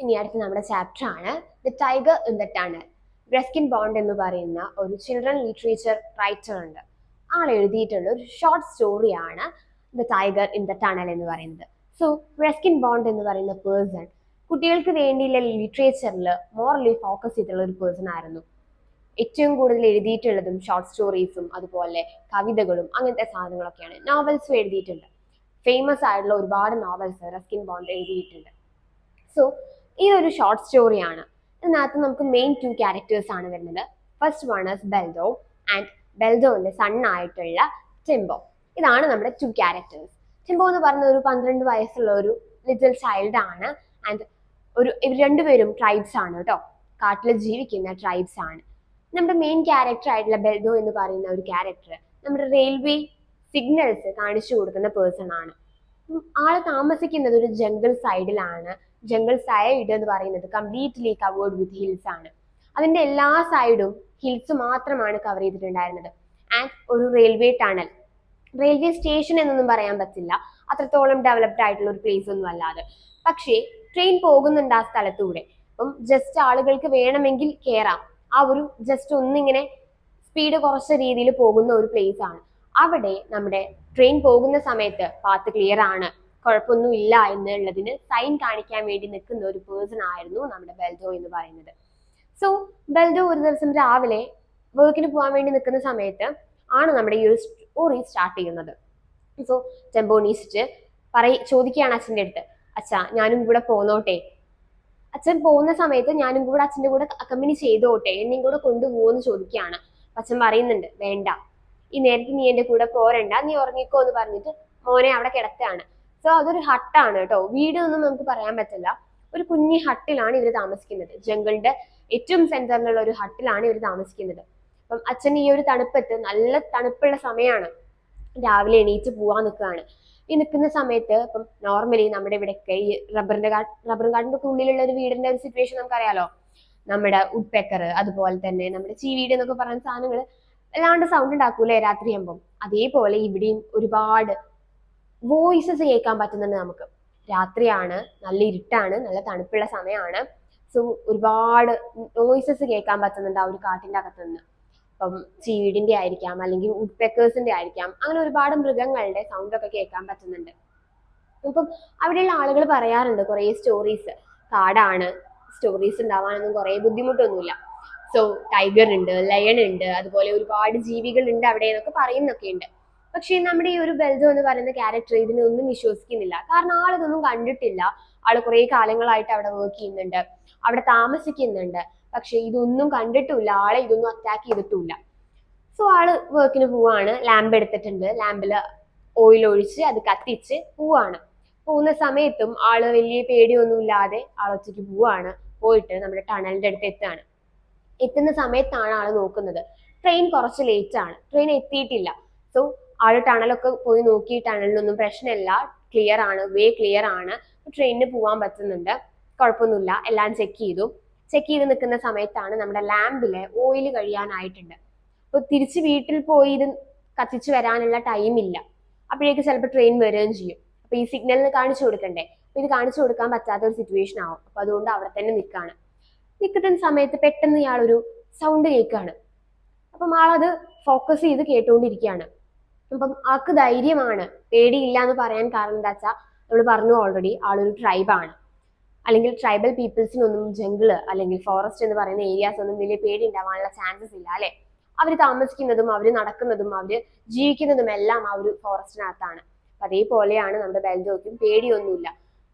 ഇനി അടുത്ത നമ്മുടെ ചാപ്റ്റർ ആണ് the tiger in the tunnel. Ruskin bond എന്ന് പറയുന്ന ഒരു ചിൽഡ്രൻ ലിറ്ററേച്ചർ റൈറ്റർ ഉണ്ട്. ആൾ എഴുതിയിട്ടുള്ള ഒരു ഷോർട്ട് സ്റ്റോറിയാണ് the tiger in the tunnel എന്ന് പറയുന്നത്. സോ റസ്കിൻ ബോണ്ട് എന്ന് പറയുന്ന പേഴ്സൺ കുട്ടികൾക്ക് വേണ്ടിയുള്ള ലിറ്ററേച്ചറിൽ മോറലി ഫോക്കസ് ചെയ്തിട്ടുള്ള ഒരു പേഴ്സൺ ആയിരുന്നു. ഏറ്റവും കൂടുതൽ എഴുതിയിട്ടുള്ളതും ഷോർട്ട് സ്റ്റോറീസും അതുപോലെ കവിതകളും അങ്ങനത്തെ സാധനങ്ങളൊക്കെയാണ്. നോവൽസും എഴുതിയിട്ടുണ്ട്. ഫേമസ് ആയിട്ടുള്ള ഒരുപാട് നോവൽസ് റസ്കിൻ ബോണ്ട് എഴുതിയിട്ടുണ്ട്. സോ ഈ ഒരു ഷോർട്ട് സ്റ്റോറിയാണ്. ഇതിനകത്ത് നമുക്ക് മെയിൻ 2 ക്യാരക്ടേഴ്സ് ആണ് വരുന്നത്. First one is Baldeo and ബെൽഡോന്റെ സൺ ആയിട്ടുള്ള ടിംബോ. ഇതാണ് നമ്മുടെ 2 ക്യാരക്ടേഴ്സ്. ടിംബോ എന്ന് പറഞ്ഞ ഒരു 12 വയസ്സുള്ള ഒരു ലിറ്റിൽ ചൈൽഡ് ആണ്. ആൻഡ് ഇവർ രണ്ടുപേരും ട്രൈബ്സ് ആണ് കേട്ടോ, കാട്ടിൽ ജീവിക്കുന്ന ട്രൈബ്സ് ആണ്. നമ്മുടെ മെയിൻ ക്യാരക്ടർ ആയിട്ടുള്ള ബെൽഡോ എന്ന് പറയുന്ന ഒരു ക്യാരക്ടർ നമ്മുടെ റെയിൽവേ സിഗ്നൽസ് കാണിച്ചു കൊടുക്കുന്ന പേഴ്സൺ ആണ്. ആള് താമസിക്കുന്നത് ഒരു ജംഗിൾ സൈഡിലാണ്. ജംഗിൾ സൈഡ് എന്ന് പറയുന്നത് കംപ്ലീറ്റ്ലി കവേർഡ് വിത്ത് ഹിൽസ് ആണ്. അതിന്റെ എല്ലാ സൈഡും ഹിൽസ് മാത്രമാണ് കവർ ചെയ്തിട്ടുണ്ടായിരുന്നത്. ആൻഡ് ഒരു റെയിൽവേ ടണൽ, റെയിൽവേ സ്റ്റേഷൻ എന്നൊന്നും പറയാൻ പറ്റില്ല, അത്രത്തോളം ഡെവലപ്ഡ് ആയിട്ടുള്ള ഒരു പ്ലേസ് ഒന്നും അല്ലാതെ. പക്ഷേ ട്രെയിൻ പോകുന്നുണ്ട് ആ സ്ഥലത്തൂടെ. അപ്പം ജസ്റ്റ് ആളുകൾക്ക് വേണമെങ്കിൽ കയറാം. ആ ഒരു ജസ്റ്റ് ഒന്നിങ്ങനെ സ്പീഡ് കുറച്ച രീതിയിൽ പോകുന്ന ഒരു പ്ലേസ് ആണ്. അവിടെ നമ്മുടെ ട്രെയിൻ പോകുന്ന സമയത്ത് പാത്ത് ക്ലിയർ ആണ്, കുഴപ്പമൊന്നും ഇല്ല എന്നുള്ളതിന് സൈൻ കാണിക്കാൻ വേണ്ടി നിൽക്കുന്ന ഒരു പേഴ്സൺ ആയിരുന്നു നമ്മുടെ ബെൽഡോ എന്ന് പറയുന്നത്. സോ ബെൽഡോ ഒരു ദിവസം രാവിലെ വർക്കിന് പോകാൻ വേണ്ടി നിൽക്കുന്ന സമയത്ത് ആണ് നമ്മുടെ ഈ ഒരു സ്റ്റോറി സ്റ്റാർട്ട് ചെയ്യുന്നത്. സോ ടെമ്പോ നീച്ചിട്ട് ചോദിക്കുകയാണ് അച്ഛൻ്റെ അടുത്ത്, അച്ഛാ ഞാനും കൂടെ പോന്നോട്ടെ, അച്ഛൻ പോകുന്ന സമയത്ത് ഞാനും കൂടെ അച്ഛൻ്റെ കൂടെ അക്കമ്പനി ചെയ്തോട്ടെ, എന്നെയും കൂടെ കൊണ്ടുപോകുമെന്ന് ചോദിക്കുകയാണ്. അച്ഛൻ പറയുന്നുണ്ട്, വേണ്ട, ഈ നേരത്തെ നീ എന്റെ കൂടെ പോരണ്ട, നീ ഉറങ്ങിക്കോ എന്ന് പറഞ്ഞിട്ട് മോനെ അവിടെ കിടത്താണ്. സോ അതൊരു ഹട്ടാണ് കേട്ടോ, വീട് ഒന്നും നമുക്ക് പറയാൻ പറ്റില്ല. ഒരു കുഞ്ഞി ഹട്ടിലാണ് ഇവർ താമസിക്കുന്നത്. ജംഗിളിന്റെ ഏറ്റവും സെന്ററിലുള്ള ഒരു ഹട്ടിലാണ് ഇവർ താമസിക്കുന്നത്. അപ്പം അച്ഛൻ ഈ ഒരു തണുപ്പത്ത്, നല്ല തണുപ്പുള്ള സമയമാണ്, രാവിലെ എണീറ്റ് പോവാൻ നിൽക്കുകയാണ്. ഈ നിൽക്കുന്ന സമയത്ത് ഇപ്പം നോർമലി നമ്മുടെ ഇവിടെയൊക്കെ ഈ റബ്ബർ കാട്ടിന്റെ ഒക്കെ ഉള്ളിലുള്ള ഒരു വീടിന്റെ ഒരു സിറ്റുവേഷൻ നമുക്കറിയാലോ. നമ്മുടെ ഉഡ്പെക്കർ, അതുപോലെ തന്നെ നമ്മുടെ ചീവീട് എന്നൊക്കെ പറയുന്ന സാധനങ്ങൾ അല്ലാണ്ട് സൗണ്ട് ഉണ്ടാക്കൂലേ രാത്രിയാകുമ്പം. അതേപോലെ ഇവിടെയും ഒരുപാട് വോയിസസ് കേൾക്കാൻ പറ്റുന്നുണ്ട് നമുക്ക്. രാത്രിയാണ്, നല്ല ഇരുട്ടാണ്, നല്ല തണുപ്പുള്ള സമയമാണ്. സോ ഒരുപാട് വോയിസസ് കേൾക്കാൻ പറ്റുന്നുണ്ട് ആ ഒരു കാട്ടിന്റെ അകത്ത് നിന്ന്. ഇപ്പം ചീവീടിന്റെ ആയിരിക്കാം, അല്ലെങ്കിൽ ഉഡ്പെക്കേഴ്സിന്റെ ആയിരിക്കാം, അങ്ങനെ ഒരുപാട് മൃഗങ്ങളുടെ സൗണ്ട് ഒക്കെ കേൾക്കാൻ പറ്റുന്നുണ്ട്. ഇപ്പം അവിടെയുള്ള ആളുകൾ പറയാറുണ്ട് കുറേ സ്റ്റോറീസ്, കാടാണ്, സ്റ്റോറീസ് ഉണ്ടാവാനൊന്നും കുറേ ബുദ്ധിമുട്ടൊന്നുമില്ല. സോ ടൈഗർ ഉണ്ട്, ലയൺ ഉണ്ട്, അതുപോലെ ഒരുപാട് ജീവികൾ ഉണ്ട് അവിടെ എന്നൊക്കെ പറയുന്നൊക്കെ ഉണ്ട്. പക്ഷേ നമ്മുടെ ഈ ഒരു ബെൽഡോ എന്ന് പറയുന്ന ക്യാരക്ടർ ഇതിനൊന്നും വിശ്വസിക്കുന്നില്ല. കാരണം ആളിതൊന്നും കണ്ടിട്ടില്ല. ആള് കുറെ കാലങ്ങളായിട്ട് അവിടെ വർക്ക് ചെയ്യുന്നുണ്ട്, അവിടെ താമസിക്കുന്നുണ്ട്. പക്ഷെ ഇതൊന്നും കണ്ടിട്ടില്ല, ആളെ ഇതൊന്നും അറ്റാക്ക് ചെയ്തിട്ടില്ല. സോ ആള് വർക്കിന് പോവാണ്. ലാമ്പ് എടുത്തിട്ടുണ്ട്, ലാമ്പില് ഓയിൽ ഒഴിച്ച് അത് കത്തിച്ച് പോവാണ്. പോകുന്ന സമയത്തും ആള് വലിയ പേടിയൊന്നും ഇല്ലാതെ ആളൊറ്റയ്ക്ക് പോവാണ്. പോയിട്ട് നമ്മുടെ ടണലിന്റെ അടുത്ത് എത്തുകയാണ്. എത്തുന്ന സമയത്താണ് ആള് നോക്കുന്നത് ട്രെയിൻ കുറച്ച് ലേറ്റ് ആണ്, ട്രെയിൻ എത്തിയിട്ടില്ല. സോ ആള് ടണലൊക്കെ പോയി നോക്കി, ടണലിനൊന്നും പ്രശ്നമില്ല, ക്ലിയർ ആണ്, വേ ക്ലിയർ ആണ്, ട്രെയിനിന് പോകാൻ പറ്റുന്നുണ്ട്, കുഴപ്പമൊന്നുമില്ല, എല്ലാം ചെക്ക് ചെയ്ത് നിൽക്കുന്ന സമയത്താണ് നമ്മുടെ ലാമ്പിലെ ഓയിൽ കഴിയാനായിട്ടുണ്ട്. അപ്പൊ തിരിച്ച് വീട്ടിൽ പോയി ഇത് കത്തിച്ച് വരാനുള്ള ടൈമില്ല. അപ്പോഴേക്ക് ചിലപ്പോൾ ട്രെയിൻ വരികയും ചെയ്യും. അപ്പൊ ഈ സിഗ്നലിന് കാണിച്ചു കൊടുക്കണ്ടേ, അപ്പൊ ഇത് കാണിച്ചു കൊടുക്കാൻ പറ്റാത്ത ഒരു സിറ്റുവേഷൻ ആവും. അപ്പൊ അതുകൊണ്ട് അവിടെ തന്നെ നിൽക്കുന്ന സമയത്ത് പെട്ടെന്ന് ഇയാളൊരു സൗണ്ട് കേൾക്കുകയാണ്. അപ്പം ആളത് ഫോക്കസ് ചെയ്ത് കേട്ടുകൊണ്ടിരിക്കുകയാണ്. അപ്പം ആൾക്ക് ധൈര്യമാണ്, പേടിയില്ല എന്ന് പറയാൻ കാരണം എന്താ വെച്ചാൽ നമ്മൾ പറഞ്ഞു ഓൾറെഡി, ആളൊരു ട്രൈബാണ്. അല്ലെങ്കിൽ ട്രൈബൽ പീപ്പിൾസിനൊന്നും ജംഗിള് അല്ലെങ്കിൽ ഫോറസ്റ്റ് എന്ന് പറയുന്ന ഏരിയാസ് ഒന്നും വലിയ പേടി ഉണ്ടാവാനുള്ള ചാൻസസ് ഇല്ല അല്ലെ. അവർ താമസിക്കുന്നതും അവർ നടക്കുന്നതും അവർ ജീവിക്കുന്നതും എല്ലാം ആ ഒരു ഫോറസ്റ്റിനകത്താണ്. അതേപോലെയാണ് നമ്മുടെ ബെൽഡോയ്ക്കും പേടിയൊന്നുമില്ല.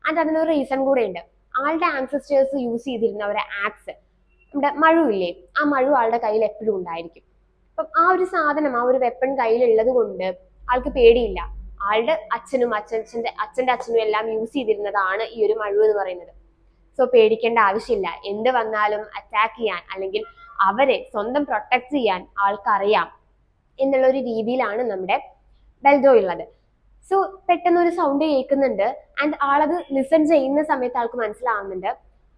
ആൻഡ് അതിനൊരു റീസൺ കൂടെ ഉണ്ട്. ആളുടെ ആൻസസ്റ്റേഴ്സ് യൂസ് ചെയ്തിരുന്ന ഒരു ആക്സ്, നമ്മുടെ മഴു ഇല്ലേ, ആ മഴു ആളുടെ കയ്യിൽ എപ്പോഴും ഉണ്ടായിരിക്കും. അപ്പം ആ ഒരു സാധനം, ആ ഒരു വെപ്പൺ കയ്യിലുള്ളത് കൊണ്ട് ആൾക്ക് പേടിയില്ല. ആളുടെ അച്ഛന്റെ അച്ഛനും എല്ലാം യൂസ് ചെയ്തിരുന്നതാണ് ഈ ഒരു മഴു എന്ന് പറയുന്നത്. സോ പേടിക്കേണ്ട ആവശ്യമില്ല. എന്ത് വന്നാലും അറ്റാക്ക് ചെയ്യാൻ അല്ലെങ്കിൽ അവരെ സ്വന്തം പ്രൊട്ടക്ട് ചെയ്യാൻ ആൾക്കറിയാം എന്നുള്ള ഒരു രീതിയിലാണ് നമ്മുടെ ബെൽഡോ ഉള്ളത്. സോ പെട്ടെന്ന് ഒരു സൗണ്ട് കേൾക്കുന്നുണ്ട്. ആൻഡ് ആളത് ലിസൺ ചെയ്യുന്ന സമയത്ത് ആൾക്ക് മനസ്സിലാവുന്നുണ്ട്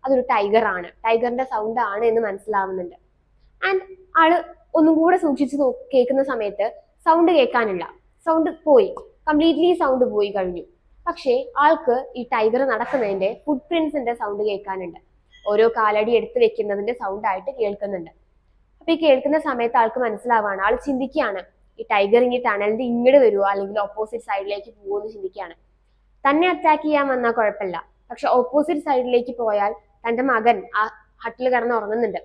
അതൊരു ടൈഗർ ആണ്, ടൈഗറിന്റെ സൗണ്ട് ആണ് എന്ന് മനസ്സിലാവുന്നുണ്ട്. ആൻഡ് ആള് ഒന്നും കൂടെ സൂക്ഷിച്ച് കേൾക്കുന്ന സമയത്ത് സൗണ്ട് കേൾക്കാനില്ല, സൗണ്ട് പോയി, കംപ്ലീറ്റ്ലി സൗണ്ട് പോയി കഴിഞ്ഞു. പക്ഷേ ആൾക്ക് ഈ ടൈഗർ നടക്കുന്നതിന്റെ ഫുട് പ്രിന്റ്സിന്റെ സൗണ്ട് കേൾക്കാനുണ്ട്. ഓരോ കാലടി എടുത്തു വെക്കുന്നതിന്റെ സൗണ്ട് ആയിട്ട് കേൾക്കുന്നുണ്ട്. അപ്പൊ ഈ കേൾക്കുന്ന സമയത്ത് ആൾക്ക് മനസ്സിലാവാണ്, ആൾ ചിന്തിക്കുകയാണ് ഈ ടൈഗർ ഇനി ടണലിന്റെ ഇങ്ങോട്ട് വരുമോ അല്ലെങ്കിൽ ഓപ്പോസിറ്റ് സൈഡിലേക്ക് പോകുമോ എന്ന് ചിന്തിക്കുകയാണ്. തന്നെ അറ്റാക്ക് ചെയ്യാൻ വന്നാൽ കുഴപ്പമില്ല, പക്ഷെ ഓപ്പോസിറ്റ് സൈഡിലേക്ക് പോയാൽ തന്റെ മകൻ ആ ഹട്ടിൽ കിടന്ന് ഉറങ്ങുന്നുണ്ട്.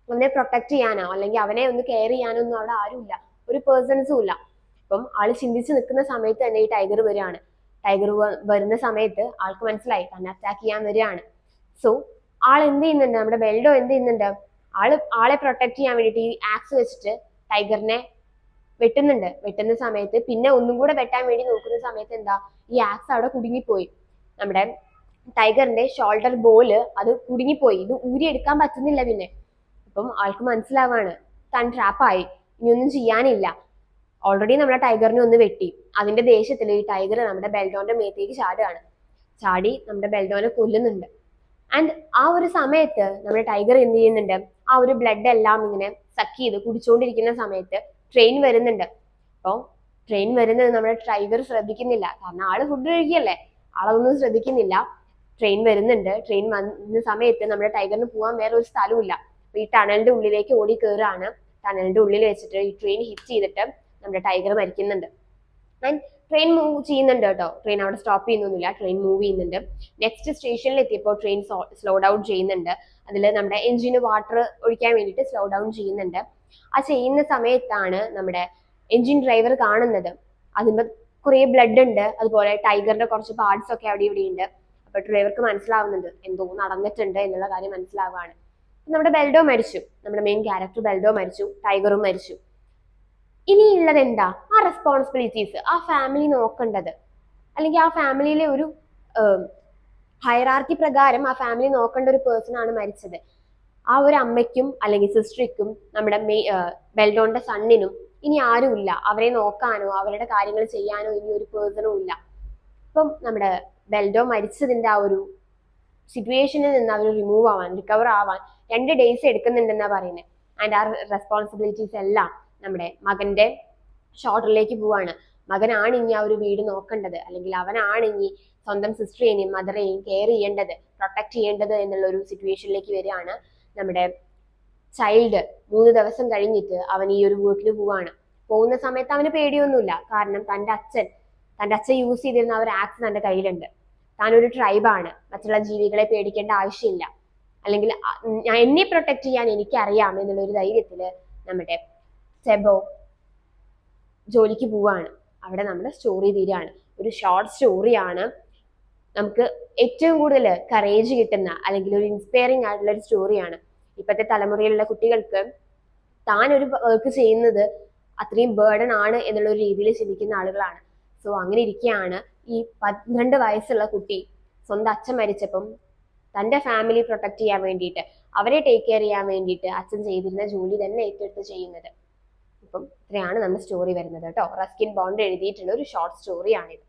അവനെ പ്രൊട്ടക്ട് ചെയ്യാനോ അല്ലെങ്കിൽ അവനെ ഒന്ന് കെയർ ചെയ്യാനോ ഒന്നും അവിടെ ആരുമില്ല, ഒരു പേഴ്സൺസും ഇല്ല. അപ്പം ആള് ചിന്തിച്ച് നിൽക്കുന്ന സമയത്ത് തന്നെ ഈ ടൈഗർ വരികയാണ്. ടൈഗർ വരുന്ന സമയത്ത് ആൾക്ക് മനസ്സിലായി തന്നെ അറ്റാക്ക് ചെയ്യാൻ വരികയാണ്. സോ ആൾ എന്ത് ചെയ്യുന്നുണ്ട്, നമ്മുടെ ബെൽഡോ എന്ത് ചെയ്യുന്നുണ്ട്, ആളെ പ്രൊട്ടക്ട് ചെയ്യാൻ വേണ്ടിയിട്ട് ഈ ആക്സ് വെച്ചിട്ട് ടൈഗറിനെ വെട്ടുന്ന സമയത്ത് പിന്നെ ഒന്നും കൂടെ വെട്ടാൻ വേണ്ടി നോക്കുന്ന സമയത്ത് എന്താ, ഈ ആക്സ് അവിടെ കുടുങ്ങിപ്പോയി. നമ്മുടെ ടൈഗറിന്റെ ഷോൾഡർ ബോള് അത് കുടുങ്ങിപ്പോയി, ഇത് ഊരിയെടുക്കാൻ പറ്റുന്നില്ല. പിന്നെ അപ്പം ആൾക്ക് മനസ്സിലാവാണ് താൻ ട്രാപ്പായി, ഇനിയൊന്നും ചെയ്യാനില്ല. ഓൾറെഡി നമ്മളെ ടൈഗറിനെ ഒന്ന് വെട്ടി, അതിന്റെ ദേഷ്യത്തിൽ ഈ ടൈഗർ നമ്മുടെ ബെൽഡോന്റെ മേത്തേക്ക് ചാടി നമ്മുടെ ബെൽഡോനെ കൊല്ലുന്നുണ്ട്. ആൻഡ് ആ ഒരു സമയത്ത് നമ്മുടെ ടൈഗർ എന്ത് ചെയ്യുന്നുണ്ട്, ആ ഒരു ബ്ലഡ് എല്ലാം ഇങ്ങനെ സക്ക് ചെയ്ത് കുടിച്ചുകൊണ്ടിരിക്കുന്ന സമയത്ത് ട്രെയിൻ വരുന്നുണ്ട്. അപ്പോൾ ട്രെയിൻ വരുന്നത് നമ്മുടെ ടൈഗർ ശ്രദ്ധിക്കുന്നില്ല, കാരണം ആള് ഫുഡ് കഴിക്കുകയല്ലേ, ആളതൊന്നും ശ്രദ്ധിക്കുന്നില്ല. ട്രെയിൻ വരുന്നുണ്ട്. ട്രെയിൻ വന്ന സമയത്ത് നമ്മുടെ ടൈഗറിന് പോകാൻ വേറെ ഒരു സ്ഥലമില്ല. അപ്പൊ ഈ ടണലിന്റെ ഉള്ളിലേക്ക് ഓടി കയറാണ്. ടണലിന്റെ ഉള്ളിൽ വെച്ചിട്ട് ഈ ട്രെയിൻ ഹിറ്റ് ചെയ്തിട്ട് നമ്മുടെ ടൈഗർ മരിക്കുന്നുണ്ട്. ആൻഡ് ട്രെയിൻ മൂവ് ചെയ്യുന്നുണ്ട് കേട്ടോ, ട്രെയിൻ അവിടെ സ്റ്റോപ്പ് ചെയ്യുന്നൊന്നുമില്ല, ട്രെയിൻ മൂവ് ചെയ്യുന്നുണ്ട്. നെക്സ്റ്റ് സ്റ്റേഷനിൽ എത്തിയപ്പോൾ ട്രെയിൻ സ്ലോ ഡൗൺ ചെയ്യുന്നുണ്ട്. അതിൽ നമ്മുടെ എഞ്ചിന് വാട്ടർ ഒഴിക്കാൻ വേണ്ടിയിട്ട് സ്ലോ ഡൗൺ ചെയ്യുന്നുണ്ട്. ആ ചെയ്യുന്ന സമയത്താണ് നമ്മുടെ എഞ്ചിൻ ഡ്രൈവർ കാണുന്നത് അതിന് കുറേ ബ്ലഡ് ഉണ്ട്, അതുപോലെ ടൈഗറിന്റെ കുറച്ച് പാർട്സ് ഒക്കെ അവിടെ ഇവിടെ ഉണ്ട്. അപ്പൊ ഡ്രൈവർക്ക് മനസ്സിലാവുന്നുണ്ട് എന്തോ നടന്നിട്ടുണ്ട് എന്നുള്ള കാര്യം മനസ്സിലാവുകയാണ്. നമ്മുടെ ബെൽഡോ മരിച്ചു, നമ്മുടെ മെയിൻ ക്യാരക്ടർ ബെൽഡോ മരിച്ചു, ടൈഗറും മരിച്ചു. ഇനിയുള്ളത് എന്താ, ആ റെസ്പോൺസിബിലിറ്റീസ്, ആ ഫാമിലി നോക്കേണ്ടത്, അല്ലെങ്കിൽ ആ ഫാമിലിയിലെ ഒരു ഹൈറാർക്കി പ്രകാരം ആ ഫാമിലി നോക്കേണ്ട ഒരു പേഴ്സൺ ആണ് മരിച്ചത്. ആ ഒരു അമ്മയ്ക്കും അല്ലെങ്കിൽ സിസ്റ്ററിക്കും നമ്മുടെ ബെൽഡോന്റെ സണ്ണിനും ഇനി ആരുമില്ല, അവരെ നോക്കാനോ അവരുടെ കാര്യങ്ങൾ ചെയ്യാനോ ഇനി ഒരു പേഴ്സണും ഇല്ല. അപ്പം നമ്മുടെ ബെൽഡോ മരിച്ചതിന്റെ ആ ഒരു സിറ്റുവേഷനിൽ നിന്ന് അവർ റിമൂവ് ആവാൻ, റിക്കവർ ആവാൻ 2 days എടുക്കുന്നുണ്ടെന്നാ പറയുന്നത്. ആൻഡ് ആ റെസ്പോൺസിബിലിറ്റീസ് എല്ലാം നമ്മുടെ മകന്റെ ഷോൾഡറിലേക്ക് പോവാണ്. മകനാണ് ഇനി ആ ഒരു വീട് നോക്കേണ്ടത്, അല്ലെങ്കിൽ അവനാണ് ഇനി സ്വന്തം സിസ്റ്ററേയും മദറേയും കെയർ ചെയ്യേണ്ടത്, പ്രൊട്ടക്ട് ചെയ്യേണ്ടത് എന്നുള്ള ഒരു സിറ്റുവേഷനിലേക്ക് വരികയാണ്. നമ്മുടെ ചൈൽഡ് 3 ദിവസം കഴിഞ്ഞിട്ട് അവൻ ഈ ഒരു വർക്കിന് പോവാണ്. പോകുന്ന സമയത്ത് അവന് പേടിയൊന്നുമില്ല, കാരണം തന്റെ അച്ഛൻ യൂസ് ചെയ്തിരുന്ന ആ ഒരു ആക്സ് തന്റെ കയ്യിലുണ്ട്. താനൊരു ട്രൈബാണ്, മറ്റുള്ള ജീവികളെ പേടിക്കേണ്ട ആവശ്യമില്ല, അല്ലെങ്കിൽ എന്നെ പ്രൊട്ടക്ട് ചെയ്യാൻ എനിക്കറിയാം എന്നുള്ള ഒരു ധൈര്യത്തില് നമ്മുടെ സെബോ ജോലിക്ക് പോവാണ്. അവിടെ നമ്മുടെ സ്റ്റോറി തീരാണ്. ഒരു ഷോർട്ട് സ്റ്റോറിയാണ്, നമുക്ക് ഏറ്റവും കൂടുതൽ കറേജ് കിട്ടുന്ന അല്ലെങ്കിൽ ഒരു ഇൻസ്പയറിംഗ് ആയിട്ടുള്ള ഒരു സ്റ്റോറിയാണ്. ഇപ്പോഴത്തെ തലമുറയിലുള്ള കുട്ടികൾക്ക് താൻ ഒരു വർക്ക് ചെയ്യുന്നത് അത്രയും ബേർഡൻ ആണ് എന്നുള്ള ഒരു രീതിയിൽ ചിന്തിക്കുന്ന ആളുകളാണ്. സോ അങ്ങനെ ഇരിക്കുകയാണ് ഈ 12 വയസ്സുള്ള കുട്ടി സ്വന്തം അച്ഛൻ മരിച്ചപ്പം തന്റെ ഫാമിലി പ്രൊട്ടക്ട് ചെയ്യാൻ വേണ്ടിയിട്ട്, അവരെ ടേക്ക് കെയർ ചെയ്യാൻ വേണ്ടിയിട്ട് അച്ഛൻ ചെയ്തിരുന്ന ജോലി തന്നെ ഏറ്റെടുത്ത് ചെയ്യുന്നത്. അപ്പം ഇത്രയാണ് നമ്മുടെ സ്റ്റോറി വരുന്നത് കേട്ടോ. റസ്കിൻ ബോണ്ട് എഴുതിയിട്ടുള്ള ഒരു ഷോർട്ട് സ്റ്റോറിയാണിത്.